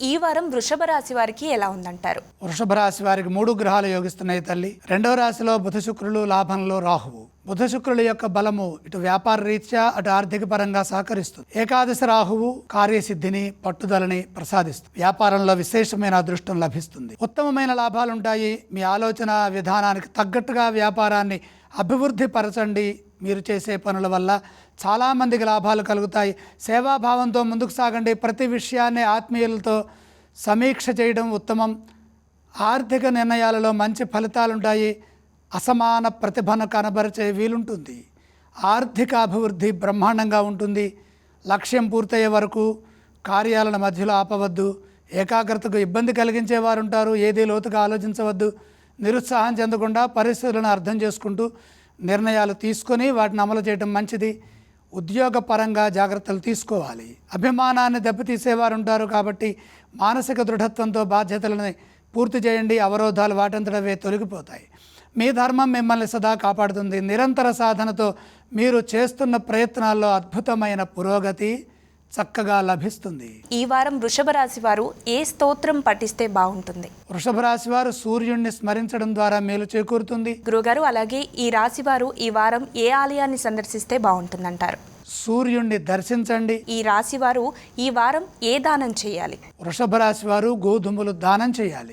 ఈ వారం వృషభ రాశి వారికి ఎలా ఉందంటారు? వృషభ రాశి వారికి 3 గ్రహాలు యోగిస్తున్నాయి తల్లి. 2వ రాశిలో బుధ శుక్రులు, లాభంలో రాహువు. బుధ శుక్రుల యొక్క బలము ఇటు వ్యాపార రీత్యా అటు ఆర్థిక పరంగా సహకరిస్తుంది. ఏకాదశి రాహువు కార్యసిద్ధిని, పట్టుదలని ప్రసాదిస్తుంది. వ్యాపారంలో విశేషమైన అదృష్టం లభిస్తుంది. ఉత్తమమైన లాభాలుంటాయి. మీ ఆలోచన విధానానికి తగ్గట్టుగా వ్యాపారాన్ని అభివృద్ధి పరచండి. మీరు చేసే పనుల వల్ల చాలామందికి లాభాలు కలుగుతాయి. సేవాభావంతో ముందుకు సాగండి. ప్రతి విషయాన్ని ఆత్మీయులతో సమీక్ష చేయడం ఉత్తమం. ఆర్థిక నిర్ణయాలలో మంచి ఫలితాలుంటాయి. అసమాన ప్రతిభను కనబరిచే వీలుంటుంది. ఆర్థిక అభివృద్ధి బ్రహ్మాండంగా ఉంటుంది. లక్ష్యం పూర్తయ్యే వరకు కార్యాలను మధ్యలో ఆపవద్దు. ఏకాగ్రతకు ఇబ్బంది కలిగించే వారు ఉంటారు. ఏది లోతుగా ఆలోచించవద్దు. నిరుత్సాహం చెందకుండా పరిస్థితులను అర్థం చేసుకుంటూ నిర్ణయాలు తీసుకొని వాటిని అమలు చేయడం మంచిది. ఉద్యోగపరంగా జాగ్రత్తలు తీసుకోవాలి. అభిమానాన్ని దెబ్బతీసేవారు ఉంటారు కాబట్టి మానసిక దృఢత్వంతో బాధ్యతలను పూర్తి చేయండి. అవరోధాలు వాటంతటవే తొలగిపోతాయి. మీ ధర్మం మిమ్మల్ని సదా కాపాడుతుంది. నిరంతర సాధనతో మీరు చేస్తున్న ప్రయత్నాల్లో అద్భుతమైన పురోగతి చక్కగా లభిస్తుంది. ఈ వారం వృషభ రాశి వారు ఏ స్తోత్రం పఠిస్తే బాగుంటుంది? వృషభ రాశి వారు సూర్యుడిని స్మరించడం ద్వారా మేలు చేకూరుతుంది. గురుగారు, అలాగే ఈ రాశి వారు ఈ వారం ఏ ఆలయాన్ని సందర్శిస్తే బాగుంటుందంటారు? సూర్యుడిని దర్శించండి. ఈ రాశి వారు ఈ వారం ఏ దానం చేయాలి? వృషభ రాశి వారు గోధుమలు దానం చేయాలి.